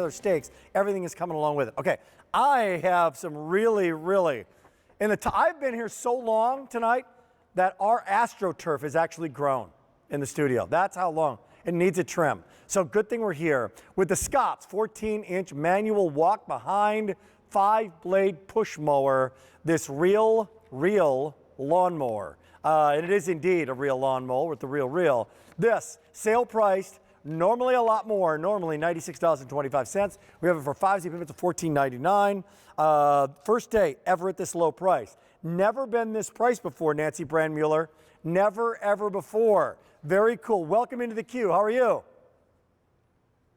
regular stakes, everything is coming along with it. Okay, I have some really, I've been here so long tonight that our AstroTurf has actually grown in the studio. That's how long. It needs a trim. So good thing we're here with the Scott's 14-inch manual walk behind 5-blade push mower, this real lawnmower. And it is indeed a real lawnmower with the real. This, sale priced, normally a lot more, normally $96.25. We have it for 5 payments of $14.99. First day ever at this low price. Never been this price before, Nancy Brandmuller. Never, ever before. Very cool. Welcome into the queue. How are you?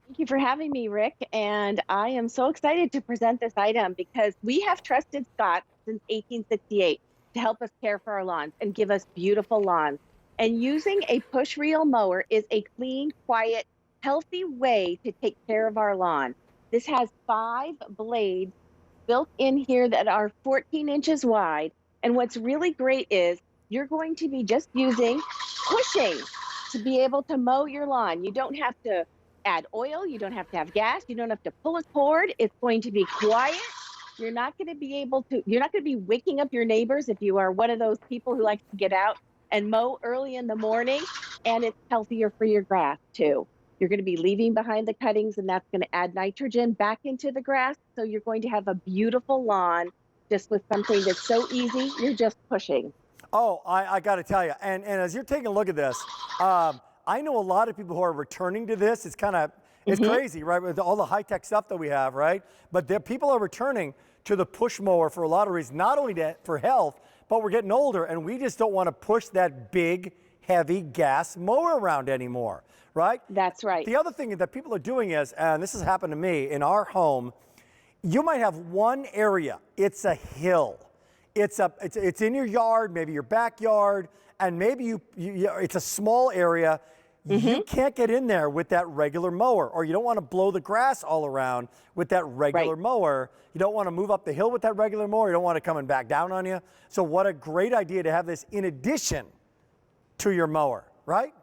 Thank you for having me, Rick. And I am so excited to present this item because we have trusted Scott since 1868 to help us care for our lawns and give us beautiful lawns. And using a push reel mower is a clean, quiet, healthy way to take care of our lawn. This has 5 blades built in here that are 14 inches wide. And what's really great is you're going to be just using pushing to be able to mow your lawn. You don't have to add oil, you don't have to have gas, you don't have to pull a cord. It's going to be quiet. You're not going to be waking up your neighbors if you are one of those people who likes to get out and mow early in the morning, and it's healthier for your grass too. You're going to be leaving behind the cuttings, and that's going to add nitrogen back into the grass. So you're going to have a beautiful lawn just with something that's so easy. You're just pushing. Oh, I got to tell you, and as you're taking a look at this, I know a lot of people who are returning to this. It's kind of, it's crazy, right? With all the high-tech stuff that we have, right? But people are returning to the push mower for a lot of reasons, not only for health, but we're getting older, and we just don't want to push that big, heavy gas mower around anymore, right? That's right. The other thing that people are doing is, and this has happened to me in our home, you might have one area, it's a hill. It's in your yard, maybe your backyard, and maybe it's a small area. You can't get in there with that regular mower, or you don't want to blow the grass all around with that regular mower. You don't want to move up the hill with that regular mower. You don't want it coming back down on you. So what a great idea to have this in addition to your mower, right?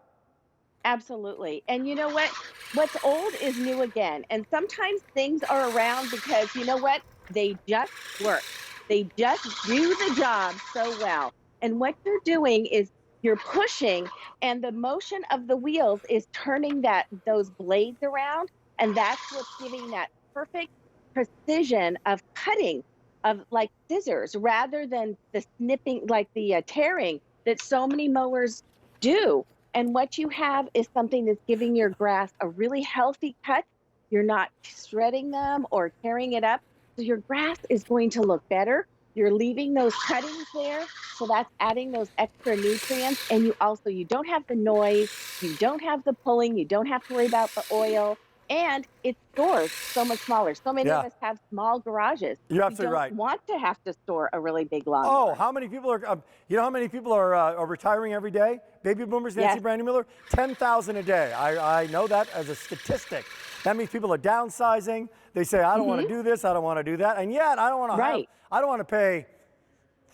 Absolutely. And you know what? What's old is new again. And sometimes things are around because, you know what? They just work. They just do the job so well. And what you're doing is you're pushing, and the motion of the wheels is turning those blades around, and that's what's giving that perfect precision of cutting, of like scissors, rather than the snipping, like the tearing that so many mowers do. And what you have is something that's giving your grass a really healthy cut. You're not shredding them or tearing it up. So your grass is going to look better. You're leaving those cuttings there, so that's adding those extra nutrients. And you don't have the noise, you don't have the pulling, you don't have to worry about the oil, and it stores so much smaller. So many of us have small garages. You're absolutely right. You don't want to have to store a really big lawnmower. Oh, how many people are, you know how many people are retiring every day? Baby boomers, Nancy Brandmuller? 10,000 a day. I know that as a statistic. That means people are downsizing. They say, I don't want to do this, I don't want to do that. And yet, I don't want to pay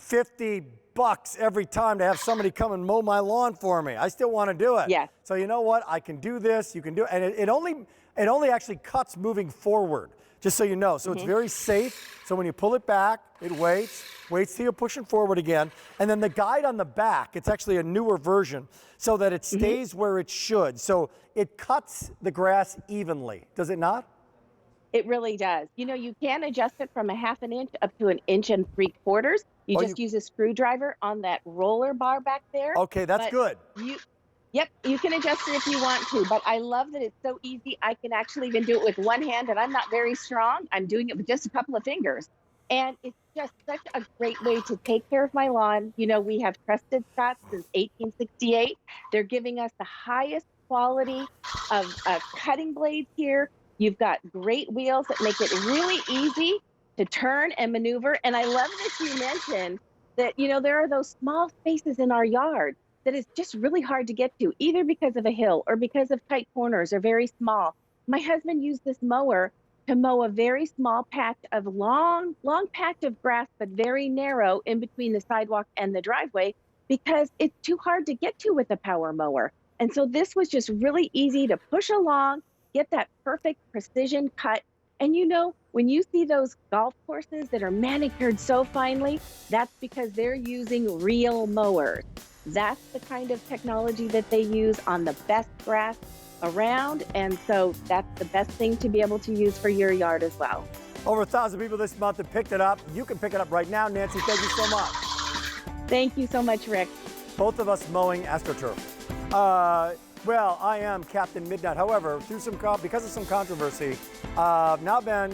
$50 every time to have somebody come and mow my lawn for me. I still want to do it. Yes. So you know what? I can do this, you can do it. And it only actually cuts moving forward, just so you know. So it's very safe. So when you pull it back, it waits till you're pushing forward again. And then the guide on the back, it's actually a newer version so that it stays where it should. So it cuts the grass evenly, does it not? It really does. You know, you can adjust it from 1/2 inch up to 1 3/4 inches. You just use a screwdriver on that roller bar back there. Okay, that's good. Yep, you can adjust it if you want to, but I love that it's so easy. I can actually even do it with one hand, and I'm not very strong. I'm doing it with just a couple of fingers. And it's just such a great way to take care of my lawn. You know, we have trusted Scott since 1868. They're giving us the highest quality of cutting blades here. You've got great wheels that make it really easy to turn and maneuver. And I love that you mentioned that, you know, there are those small spaces in our yard that is just really hard to get to, either because of a hill or because of tight corners or very small. My husband used this mower to mow a very small patch of long patch of grass, but very narrow in between the sidewalk and the driveway, because it's too hard to get to with a power mower. And so this was just really easy to push along, get that perfect precision cut, And you know, when you see those golf courses that are manicured so finely, that's because they're using real mowers. That's the kind of technology that they use on the best grass around. And so that's the best thing to be able to use for your yard as well. Over 1,000 people this month have picked it up. You can pick it up right now. Nancy, thank you so much. Thank you so much, Rick. Both of us mowing AstroTurf. Well, I am Captain Midnight. However, because of some controversy, now been,